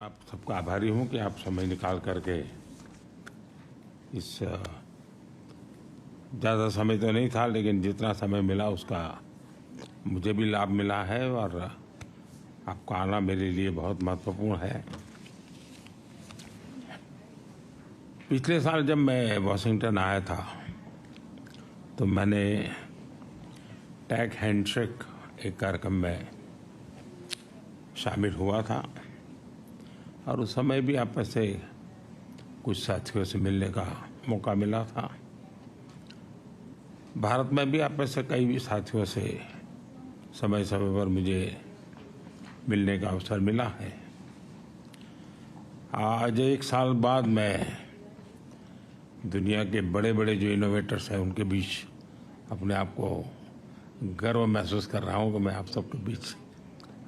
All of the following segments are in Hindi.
आप सबका आभारी हूँ कि आप समय निकाल करके इस ज़्यादा समय तो नहीं था, लेकिन जितना समय मिला उसका मुझे भी लाभ मिला है और आपका आना मेरे लिए बहुत महत्वपूर्ण है। पिछले साल जब मैं वॉशिंगटन आया था तो मैंने टैग हैंडशेक एक कार्यक्रम में शामिल हुआ था और उस समय भी आप में से कुछ साथियों से मिलने का मौका मिला था। भारत में भी आप में से कई भी साथियों से समय समय पर मुझे मिलने का अवसर मिला है। आज एक साल बाद मैं दुनिया के बड़े बड़े जो इनोवेटर्स हैं उनके बीच अपने आप को गर्व महसूस कर रहा हूँ कि मैं आप सबके बीच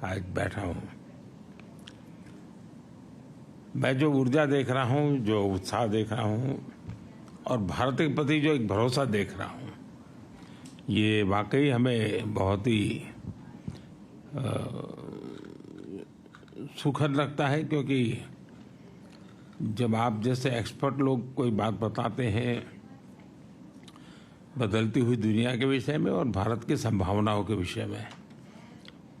आज बैठा हूँ। मैं जो ऊर्जा देख रहा हूँ, जो उत्साह देख रहा हूँ और भारत के प्रति जो एक भरोसा देख रहा हूँ, ये वाकई हमें बहुत ही सुखद लगता है, क्योंकि जब आप जैसे एक्सपर्ट लोग कोई बात बताते हैं बदलती हुई दुनिया के विषय में और भारत की संभावनाओं के विषय में,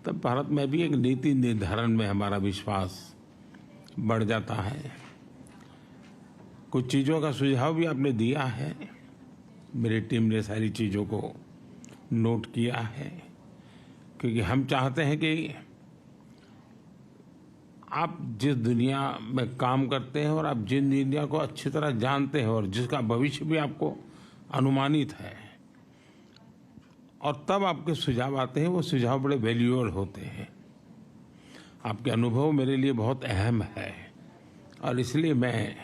तब भारत में भी एक नीति निर्धारण में हमारा विश्वास बढ़ जाता है। कुछ चीज़ों का सुझाव भी आपने दिया है, मेरी टीम ने सारी चीज़ों को नोट किया है, क्योंकि हम चाहते हैं कि आप जिस दुनिया में काम करते हैं और आप जिन दुनिया को अच्छी तरह जानते हैं और जिसका भविष्य भी आपको अनुमानित है, और तब आपके सुझाव आते हैं, वो सुझाव बड़े वैल्यूएबल होते हैं। आपके अनुभव मेरे लिए बहुत अहम है और इसलिए मैं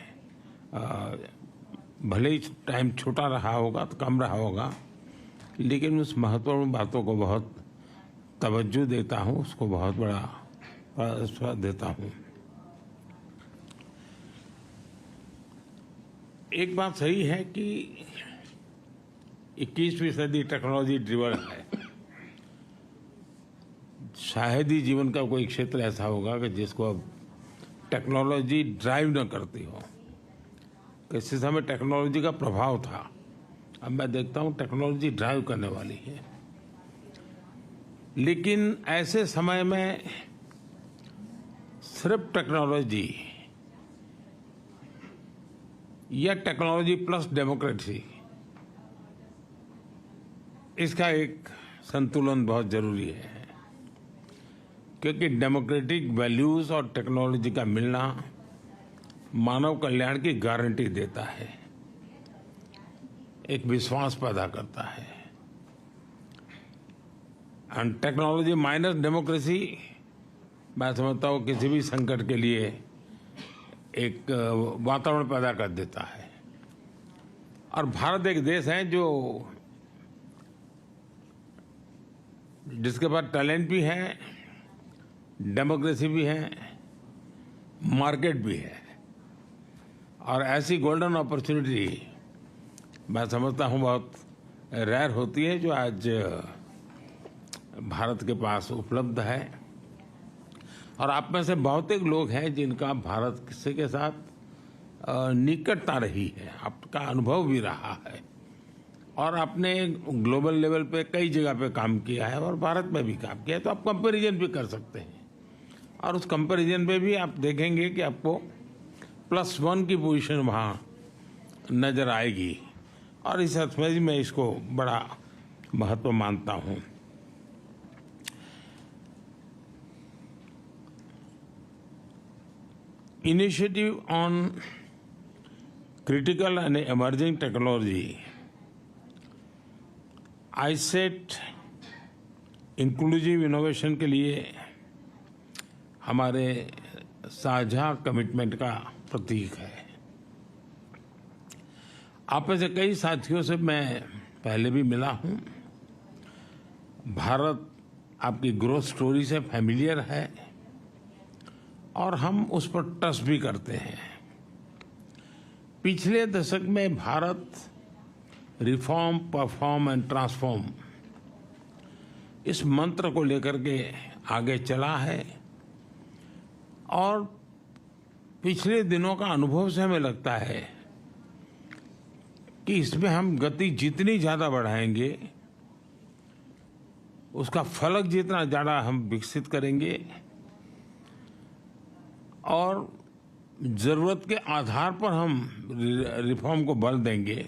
भले ही टाइम छोटा रहा होगा तो कम रहा होगा, लेकिन उस महत्वपूर्ण बातों को बहुत तवज्जो देता हूँ, उसको बहुत बड़ा स्वाद देता हूँ। एक बात सही है कि 21वीं सदी टेक्नोलॉजी ड्रिवन है। शायद ही जीवन का कोई क्षेत्र ऐसा होगा कि जिसको अब टेक्नोलॉजी ड्राइव न करती हो। किसी समय टेक्नोलॉजी का प्रभाव था, अब मैं देखता हूँ टेक्नोलॉजी ड्राइव करने वाली है। लेकिन ऐसे समय में सिर्फ टेक्नोलॉजी या टेक्नोलॉजी प्लस डेमोक्रेसी, इसका एक संतुलन बहुत जरूरी है, क्योंकि डेमोक्रेटिक वैल्यूज और टेक्नोलॉजी का मिलना मानव कल्याण की गारंटी देता है, एक विश्वास पैदा करता है। एंड टेक्नोलॉजी माइनस डेमोक्रेसी, मैं समझता हूँ किसी भी संकट के लिए एक वातावरण पैदा कर देता है। और भारत एक देश है जिसके पास टैलेंट भी है, डेमोक्रेसी भी है, मार्केट भी है, और ऐसी गोल्डन अपॉर्चुनिटी मैं समझता हूँ बहुत रेयर होती है जो आज भारत के पास उपलब्ध है। और आप में से बहुत एक लोग हैं जिनका भारत के साथ निकटता रही है, आपका अनुभव भी रहा है, और आपने ग्लोबल लेवल पे कई जगह पे काम किया है और भारत में भी काम किया है, तो आप कंपैरिजन भी कर सकते हैं। और उस कंपैरिजन में भी आप देखेंगे कि आपको +1 की पोजीशन वहाँ नज़र आएगी, और इस अर्थ में मैं इसको बड़ा महत्व मानता हूँ। Initiative on critical and emerging technology, iCET inclusive innovation के लिए हमारे साझा कमिटमेंट का प्रतीक है। आप में से कई साथियों से मैं पहले भी मिला हूं। भारत आपकी ग्रोथ स्टोरी से फैमिलियर है और हम उस पर ट्रस्ट भी करते हैं। पिछले दशक में Bharat reform, perform and transform, इस मंत्र को लेकर के आगे चला है और पिछले दिनों का अनुभव से हमें लगता है कि इसमें हम गति जितनी ज्यादा बढ़ाएंगे, उसका फलक जितना ज्यादा हम विकसित करेंगे और जरूरत के आधार पर हम रिफॉर्म को बल देंगे,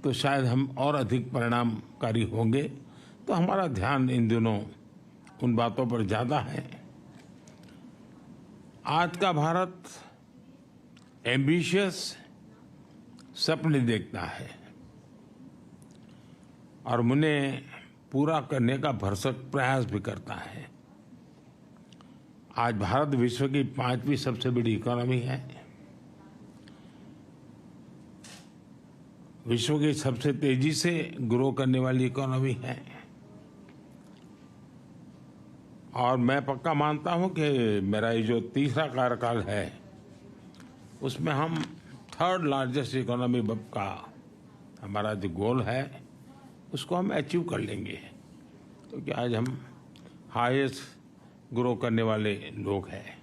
तो शायद हम और अधिक परिणामकारी होंगे। तो हमारा ध्यान इन दिनों उन बातों पर ज्यादा है। आज का भारत एम्बिशियस सपने देखता है और उन्हें पूरा करने का भरसक प्रयास भी करता है। आज भारत विश्व की 5वीं सबसे बड़ी इकोनॉमी है, विश्व की सबसे तेजी से ग्रो करने वाली इकोनॉमी है और मैं पक्का मानता हूं कि मेरा ये जो तीसरा कार्यकाल है उसमें हम 3rd लार्जेस्ट इकोनॉमी का हमारा जो गोल है उसको हम अचीव कर लेंगे, क्योंकि आज हम हाईएस्ट ग्रो करने वाले लोग हैं।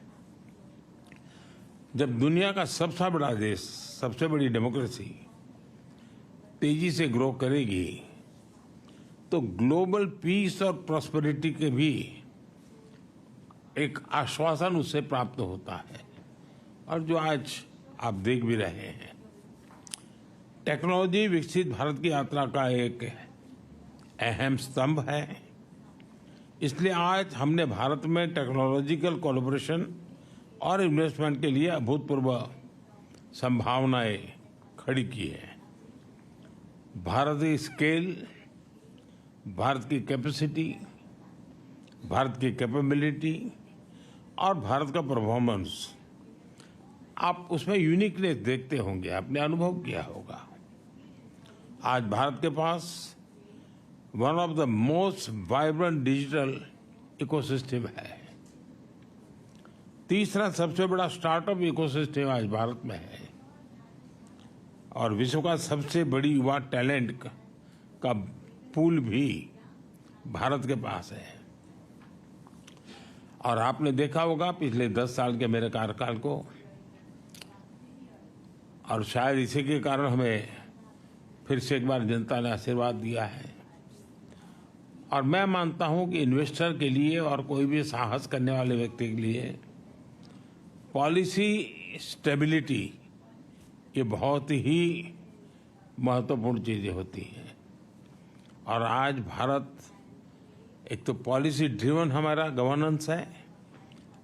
जब दुनिया का सबसे बड़ा देश, सबसे बड़ी डेमोक्रेसी तेजी से ग्रो करेगी तो ग्लोबल पीस और प्रॉस्पेरिटी के भी एक आश्वासन उससे प्राप्त होता है। और जो आज आप देख भी रहे हैं, टेक्नोलॉजी विकसित भारत की यात्रा का एक अहम स्तंभ है। इसलिए आज हमने भारत में टेक्नोलॉजिकल कोलैबोरेशन और इन्वेस्टमेंट के लिए अभूतपूर्व संभावनाएं खड़ी की है। भारत की स्केल, भारत की कैपेसिटी, भारत की कैपेबिलिटी और भारत का परफॉर्मेंस, आप उसमें यूनिकनेस देखते होंगे, आपने अनुभव किया होगा। आज भारत के पास one of the most vibrant digital ecosystem है। तीसरा सबसे बड़ा स्टार्टअप इकोसिस्टम आज भारत में है और विश्व का सबसे बड़ी युवा टैलेंट का पूल भी भारत के पास है। और आपने देखा होगा पिछले 10 साल के मेरे कार्यकाल को, और शायद इसी के कारण हमें फिर से एक बार जनता ने आशीर्वाद दिया है। और मैं मानता हूं कि इन्वेस्टर के लिए और कोई भी साहस करने वाले व्यक्ति के लिए पॉलिसी स्टेबिलिटी ये बहुत ही महत्वपूर्ण चीजें होती हैं। और आज भारत एक तो पॉलिसी ड्रिवन हमारा गवर्नेंस है,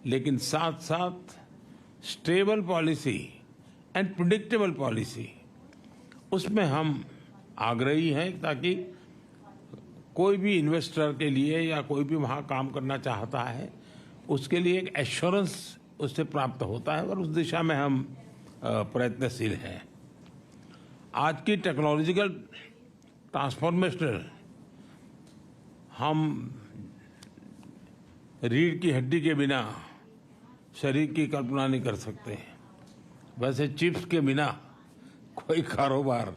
लेकिन साथ साथ stable policy and predictable policy, उसमें हम आग्रही हैं ताकि कोई भी इन्वेस्टर के लिए या कोई भी वहाँ काम करना चाहता है उसके लिए एक एश्योरेंस उससे प्राप्त होता है और उस दिशा में हम प्रयत्नशील हैं। आज की टेक्नोलॉजिकल ट्रांसफॉर्मेशन हम रीढ़ की हड्डी के बिना शरीर की कल्पना नहीं कर सकते। वैसे चिप्स के बिना कोई कारोबार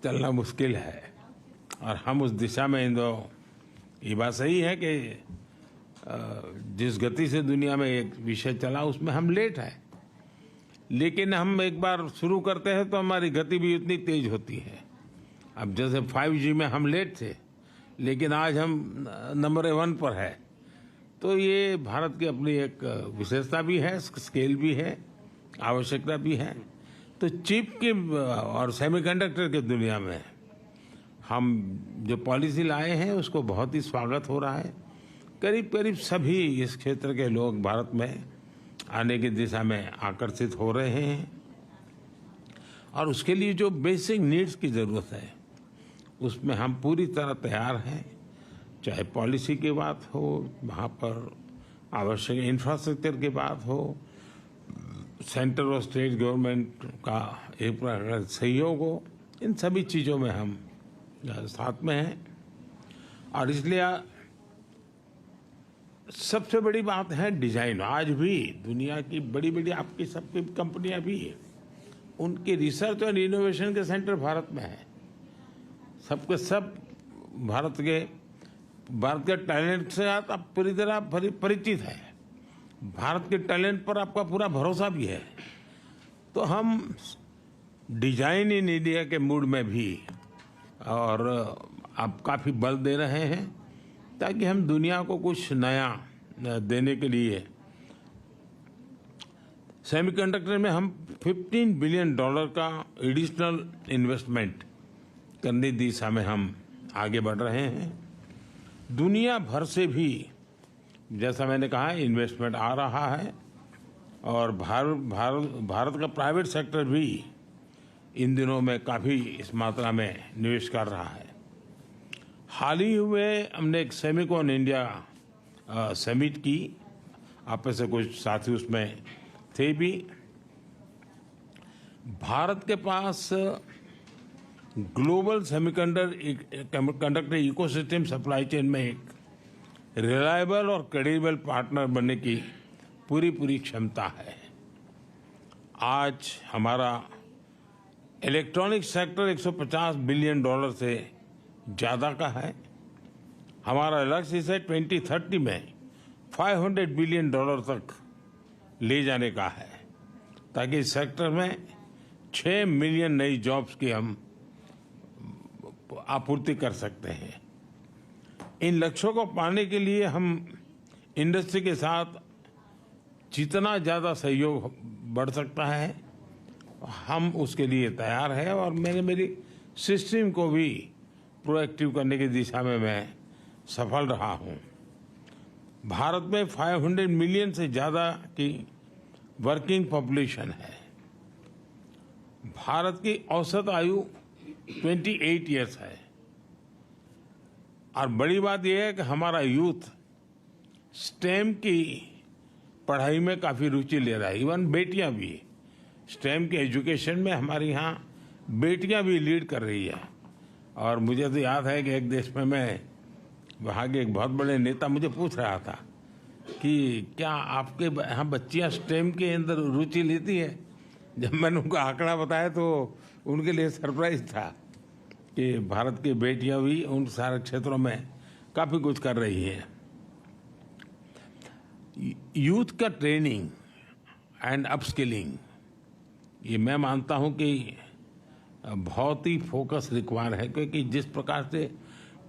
चलना मुश्किल है और हम उस दिशा में ये बात सही है कि जिस गति से दुनिया में एक विषय चला उसमें हम लेट हैं, लेकिन हम एक बार शुरू करते हैं तो हमारी गति भी उतनी तेज होती है। अब जैसे 5G में हम लेट थे, लेकिन आज हम नंबर 1 पर है। तो ये भारत की अपनी एक विशेषता भी है, स्केल भी है, आवश्यकता भी है। तो चिप के और सेमीकंडक्टर की दुनिया में हम जो पॉलिसी लाए हैं उसको बहुत ही स्वागत हो रहा है। करीब करीब सभी इस क्षेत्र के लोग भारत में आने की दिशा में आकर्षित हो रहे हैं और उसके लिए जो बेसिक नीड्स की ज़रूरत है उसमें हम पूरी तरह तैयार हैं। चाहे पॉलिसी की बात हो, वहाँ पर आवश्यक इंफ्रास्ट्रक्चर की बात हो, सेंट्रल और स्टेट गवर्नमेंट का एक प्रकार सहयोग हो, इन सभी चीज़ों में हम साथ में हैं। और इसलिए सबसे बड़ी बात है डिजाइन। आज भी दुनिया की बड़ी बड़ी आपकी सबकी कंपनियां भी उनकी रिसर्च और इनोवेशन के सेंटर भारत में है। सबके सब भारत के टैलेंट से आप पूरी तरह परिचित है भारत के टैलेंट पर आपका पूरा भरोसा भी है, तो हम डिजाइन इन इंडिया के मूड में भी और आप काफ़ी बल दे रहे हैं ताकि हम दुनिया को कुछ नया देने के लिए सेमीकंडक्टर में हम $15 बिलियन का एडिशनल इन्वेस्टमेंट करने की दिशा में हम आगे बढ़ रहे हैं। दुनिया भर से भी, जैसा मैंने कहा, इन्वेस्टमेंट आ रहा है और भारत का प्राइवेट सेक्टर भी इन दिनों में काफ़ी इस मात्रा में निवेश कर रहा है। हाल ही हुए हमने एक सेमिकॉन इंडिया समिट की, आप में से कुछ साथी उसमें थे भी। भारत के पास global semiconductor ecosystem supply chain में एक रिलायबल और क्रेडिबल पार्टनर बनने की पूरी क्षमता है। आज हमारा इलेक्ट्रॉनिक सेक्टर $150 बिलियन से ज़्यादा का है। हमारा लक्ष्य इसे 2030 में $500 बिलियन तक ले जाने का है, ताकि इस सेक्टर में 6 मिलियन नई जॉब्स की हम आपूर्ति कर सकते हैं। इन लक्ष्यों को पाने के लिए हम इंडस्ट्री के साथ जितना ज़्यादा सहयोग बढ़ सकता है हम उसके लिए तैयार हैं और मेरी सिस्टम को भी प्रोएक्टिव करने की दिशा में मैं सफल रहा हूं। भारत में 500 मिलियन से ज़्यादा की वर्किंग पॉपुलेशन है। भारत की औसत आयु 28 ईयर्स है और बड़ी बात यह है कि हमारा यूथ स्टेम की पढ़ाई में काफ़ी रुचि ले रहा है। इवन बेटियां भी स्टेम के एजुकेशन में हमारे यहाँ बेटियां भी लीड कर रही है। और मुझे तो याद है कि एक देश में मैं वहाँ के एक बहुत बड़े नेता मुझे पूछ रहा था कि क्या आपके यहाँ बच्चियाँ स्टेम के अंदर रुचि लेती है। जब मैंने उनको आंकड़ा बताया तो उनके लिए सरप्राइज था कि भारत की बेटियां भी उन सारे क्षेत्रों में काफ़ी कुछ कर रही हैं। यूथ का ट्रेनिंग एंड अपस्किलिंग, ये मैं मानता हूं कि बहुत ही फोकस रिक्वायर है, क्योंकि जिस प्रकार से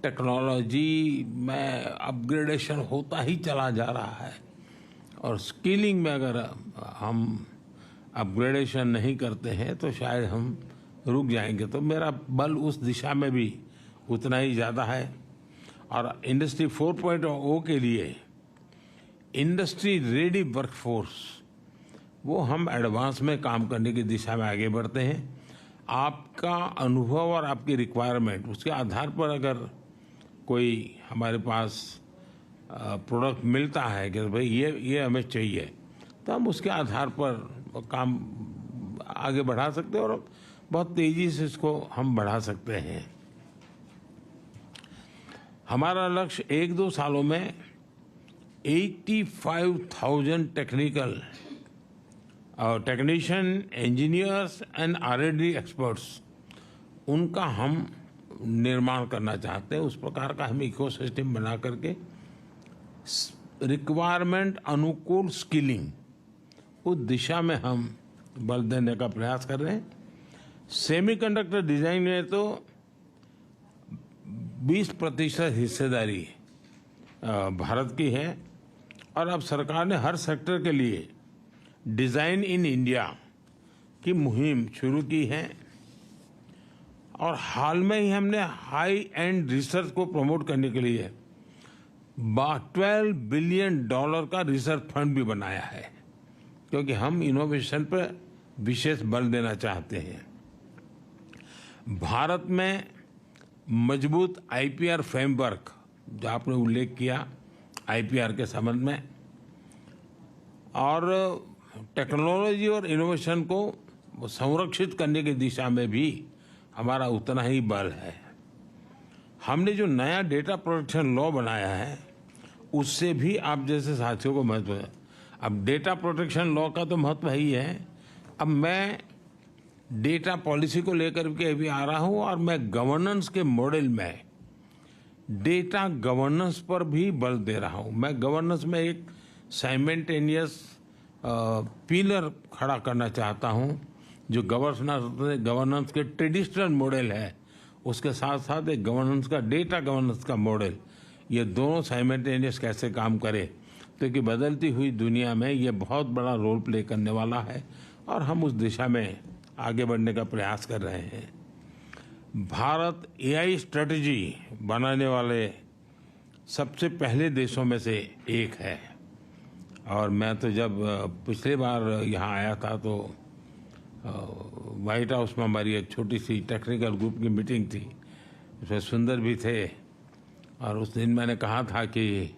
टेक्नोलॉजी में अपग्रेडेशन होता ही चला जा रहा है और स्किलिंग में अगर हम अपग्रेडेशन नहीं करते हैं तो शायद हम रुक जाएंगे। तो मेरा बल उस दिशा में भी उतना ही ज़्यादा है। और इंडस्ट्री 4.0 के लिए इंडस्ट्री रेडी वर्कफोर्स, वो हम एडवांस में काम करने की दिशा में आगे बढ़ते हैं। आपका अनुभव और आपकी रिक्वायरमेंट, उसके आधार पर अगर कोई हमारे पास प्रोडक्ट मिलता है कि भाई ये हमें चाहिए, तो हम उसके आधार पर काम आगे बढ़ा सकते हैं और बहुत तेज़ी से इसको हम बढ़ा सकते हैं। हमारा लक्ष्य 1-2 सालों में 85,000 technician, engineers and R&D experts, उनका हम निर्माण करना चाहते हैं। उस प्रकार का हम इकोसिस्टम बना करके रिक्वायरमेंट अनुकूल स्किलिंग, उस दिशा में हम बल देने का प्रयास कर रहे हैं। सेमीकंडक्टर डिजाइन में तो 20% हिस्सेदारी भारत की है और अब सरकार ने हर सेक्टर के लिए डिज़ाइन इन इंडिया की मुहिम शुरू की है और हाल में ही हमने हाई एंड रिसर्च को प्रमोट करने के लिए $12 बिलियन का रिसर्च फंड भी बनाया है, क्योंकि हम इनोवेशन पर विशेष बल देना चाहते हैं। भारत में मजबूत IPR फ्रेमवर्क, जो आपने उल्लेख किया IPR के संबंध में, और टेक्नोलॉजी और इनोवेशन को संरक्षित करने की दिशा में भी हमारा उतना ही बल है। हमने जो नया डेटा प्रोटेक्शन लॉ बनाया है उससे भी आप जैसे साथियों को महत्व है। अब डेटा प्रोटेक्शन लॉ का तो महत्व ही है। अब मैं डेटा पॉलिसी को लेकर के अभी आ रहा हूँ और मैं गवर्नेंस के मॉडल में डेटा गवर्नेंस पर भी बल दे रहा हूँ। मैं गवर्नेंस में एक साइमल्टेनियस पिलर खड़ा करना चाहता हूं, जो गवर्नेंस के ट्रेडिशनल मॉडल है उसके साथ साथ एक गवर्नेंस का, डेटा गवर्नेंस का मॉडल, ये दोनों साइमल्टेनियस कैसे काम करे, क्योंकि बदलती हुई दुनिया में ये बहुत बड़ा रोल प्ले करने वाला है और हम उस दिशा में आगे बढ़ने का प्रयास कर रहे हैं। भारत एआई स्ट्रेटजी बनाने वाले सबसे पहले देशों में से एक है और मैं तो जब पिछली बार यहाँ आया था तो व्हाइट हाउस में हमारी एक छोटी सी टेक्निकल ग्रुप की मीटिंग थी, उसमें सुंदर भी थे और उस दिन मैंने कहा था कि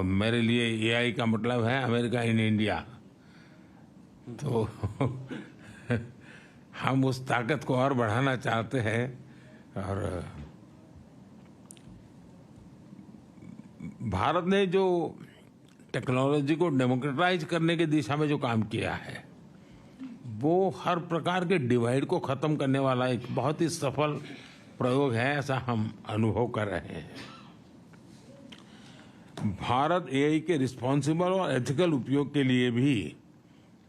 मेरे लिए एआई का मतलब है अमेरिका इन इंडिया। तो हम उस ताकत को और बढ़ाना चाहते हैं और भारत ने जो टेक्नोलॉजी को डेमोक्रेटाइज करने की दिशा में जो काम किया है वो हर प्रकार के डिवाइड को खत्म करने वाला एक बहुत ही सफल प्रयोग है, ऐसा हम अनुभव कर रहे हैं। भारत एआई के रिस्पॉन्सिबल और एथिकल उपयोग के लिए भी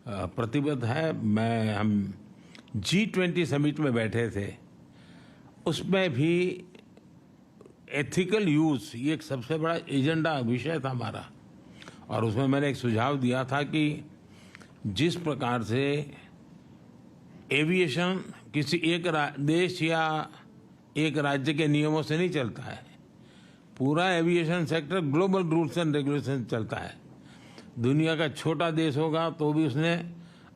प्रतिबद्ध है। हम G20 समिट में बैठे थे, उसमें भी एथिकल यूज ये एक सबसे बड़ा एजेंडा विषय था हमारा और उसमें मैंने एक सुझाव दिया था कि जिस प्रकार से एविएशन किसी एक देश या एक राज्य के नियमों से नहीं चलता है, पूरा aviation sector global rules and regulation चलता है। दुनिया का छोटा देश होगा तो भी उसने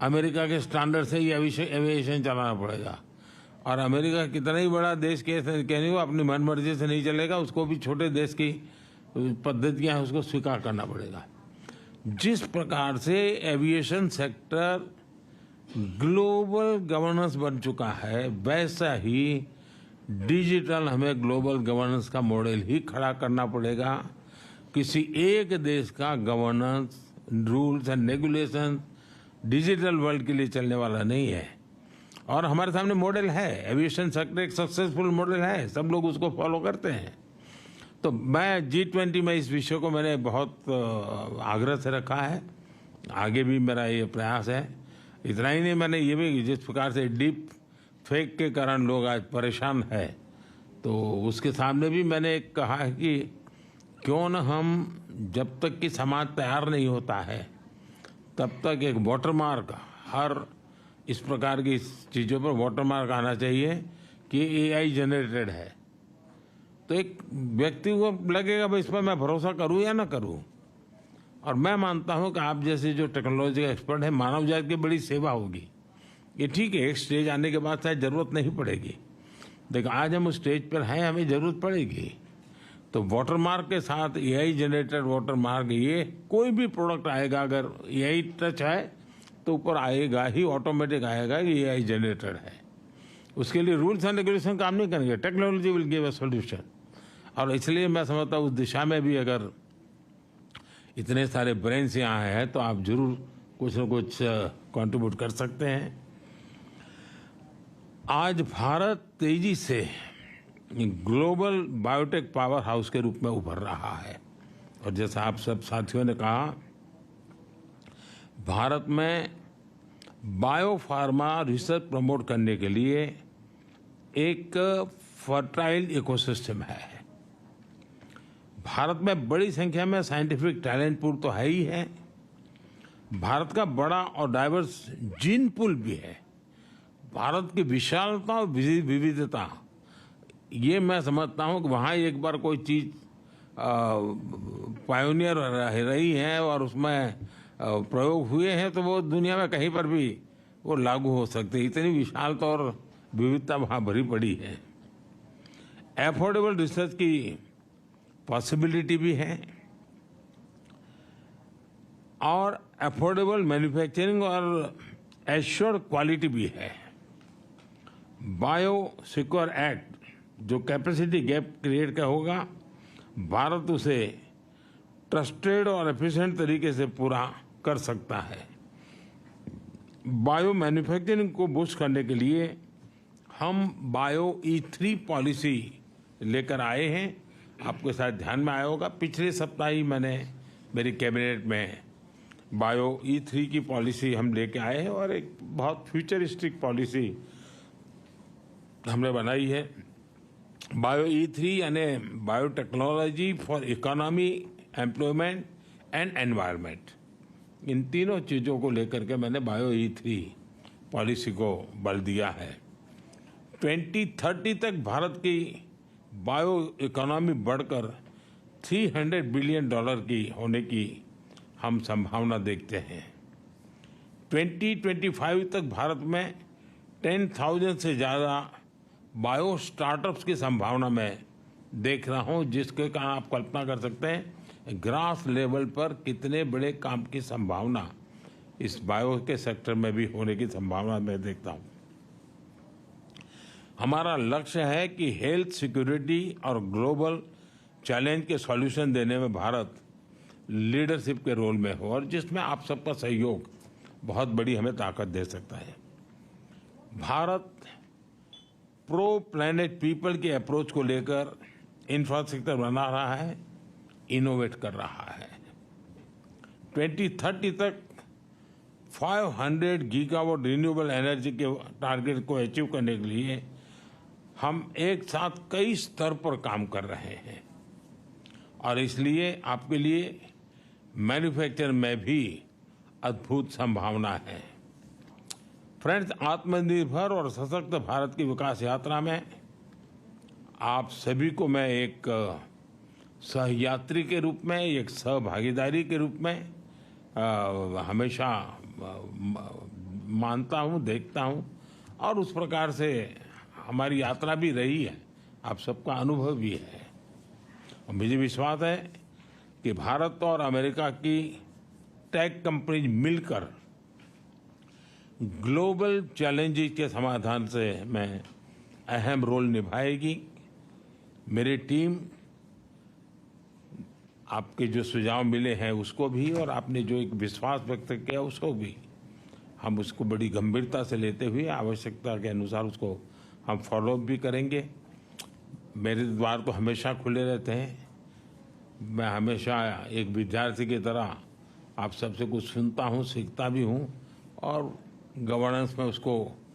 अमेरिका के स्टैंडर्ड से ही एविएशन चलाना पड़ेगा और अमेरिका कितना ही बड़ा देश कहने को अपनी मनमर्जी से नहीं चलेगा, उसको भी छोटे देश की पद्धतियां हैं उसको स्वीकार करना पड़ेगा। जिस प्रकार से एविएशन सेक्टर ग्लोबल गवर्नेंस बन चुका है, वैसा ही डिजिटल हमें ग्लोबल गवर्नेंस का मॉडल ही खड़ा करना पड़ेगा। किसी एक देश का governance, rules and regulation digital world के लिए चलने वाला नहीं है और हमारे सामने मॉडल है। एविएशन सेक्टर एक सक्सेसफुल मॉडल है, सब लोग उसको फॉलो करते हैं। तो मैं G20 में इस विषय को मैंने बहुत आग्रह से रखा है, आगे भी मेरा ये प्रयास है। इतना ही नहीं, मैंने ये भी, जिस प्रकार से डीप फेक के कारण लोग आज परेशान है, तो उसके सामने भी मैंने कहा है कि क्यों न हम, जब तक कि समाज तैयार नहीं होता है तब तक एक वाटरमार्क, हर इस प्रकार की चीज़ों पर वाटरमार्क आना चाहिए कि एआई जनरेटेड है। तो एक व्यक्ति को लगेगा भाई इस पर मैं भरोसा करूं या ना करूं। और मैं मानता हूं कि आप जैसे जो टेक्नोलॉजी का एक्सपर्ट है, मानव जाति की बड़ी सेवा होगी। ये ठीक है, एक स्टेज आने के बाद शायद जरूरत नहीं पड़ेगी, देखो आज हम उस स्टेज पर हैं, हमें जरूरत पड़ेगी। तो वाटरमार्क के साथ एआई जनरेटेड वाटरमार्क, ये कोई भी प्रोडक्ट आएगा अगर एआई टच है तो ऊपर आएगा ही, ऑटोमेटिक आएगा कि एआई जनरेटेड है। उसके लिए रूल्स एंड रेगुलेशन काम नहीं करेंगे, technology will give a solution. और इसलिए मैं समझता हूँ उस दिशा में भी अगर इतने सारे ब्रेन्स यहाँ हैं तो आप जरूर कुछ न कुछ कंट्रीब्यूट कर सकते हैं। आज भारत तेजी से ग्लोबल बायोटेक पावर हाउस के रूप में उभर रहा है और जैसा आप सब साथियों ने कहा, भारत में बायोफार्मा रिसर्च प्रमोट करने के लिए एक फर्टाइल इकोसिस्टम है। भारत में बड़ी संख्या में साइंटिफिक टैलेंट पूल तो है ही है, भारत का बड़ा और डाइवर्स जीन पूल भी है। भारत की विशालता और विविधता, ये मैं समझता हूँ कि वहाँ एक बार कोई चीज़ पायोनियर रही है और उसमें प्रयोग हुए हैं तो वो दुनिया में कहीं पर भी वो लागू हो सकते हैं। इतनी विशालता और विविधता वहाँ भरी पड़ी है। एफोर्डेबल रिसर्च की पॉसिबिलिटी भी है और एफोर्डेबल मैन्युफैक्चरिंग और एश्योर्ड क्वालिटी भी है। बायो सिक्योर एक्ट जो कैपेसिटी गैप क्रिएट का होगा, भारत उसे ट्रस्टेड और एफिशिएंट तरीके से पूरा कर सकता है। बायो मैन्युफैक्चरिंग को बूस्ट करने के लिए हम बायो E3 पॉलिसी लेकर आए हैं। आपके साथ ध्यान में आया होगा, पिछले सप्ताह ही मैंने मेरी कैबिनेट में बायो E3 की पॉलिसी हम लेके आए हैं और एक बहुत फ्यूचरिस्टिक पॉलिसी हमने बनाई है। बायो E3 यानी biotechnology for economy, employment and environment, इन तीनों चीज़ों को लेकर के मैंने बायो E3 पॉलिसी को बल दिया है। 2030 तक भारत की बायो इकोनॉमी बढ़कर $300 बिलियन की होने की हम संभावना देखते हैं। 2025 तक भारत में 10,000 से ज़्यादा बायो स्टार्टअप्स की संभावना मैं देख रहा हूं, जिसके कारण आप कल्पना कर सकते हैं ग्रास लेवल पर कितने बड़े काम की संभावना इस बायो के सेक्टर में भी होने की संभावना मैं देखता हूं। हमारा लक्ष्य है कि हेल्थ सिक्योरिटी और ग्लोबल चैलेंज के सॉल्यूशन देने में भारत लीडरशिप के रोल में हो, और जिसमें आप सबका सहयोग बहुत बड़ी हमें ताकत दे सकता है। भारत प्रो प्लैनेट पीपल के अप्रोच को लेकर इंफ्रास्ट्रक्चर बना रहा है, इनोवेट कर रहा है। 2030 तक 500 गीगावाट रिन्यूएबल एनर्जी के टारगेट को अचीव करने के लिए हम एक साथ कई स्तर पर काम कर रहे हैं, और इसलिए आपके लिए मैन्युफैक्चर में भी अद्भुत संभावना है। फ्रेंड्स, आत्मनिर्भर और सशक्त भारत की विकास यात्रा में आप सभी को मैं एक सहयात्री के रूप में, एक सहभागीदारी के रूप में हमेशा मानता हूं, देखता हूं, और उस प्रकार से हमारी यात्रा भी रही है, आप सबका अनुभव भी है। और मुझे विश्वास है कि भारत और अमेरिका की टेक कंपनीज मिलकर ग्लोबल चैलेंजेस के समाधान से में अहम रोल निभाएगी। मेरी टीम आपके जो सुझाव मिले हैं उसको भी, और आपने जो एक विश्वास व्यक्त किया उसको भी, हम उसको बड़ी गंभीरता से लेते हुए आवश्यकता के अनुसार उसको हम फॉलो अप भी करेंगे। मेरे द्वार तो हमेशा खुले रहते हैं। मैं हमेशा एक विद्यार्थी की तरह आप सबसे कुछ सुनता हूँ, सीखता भी हूँ, और गवर्नेंस में उसको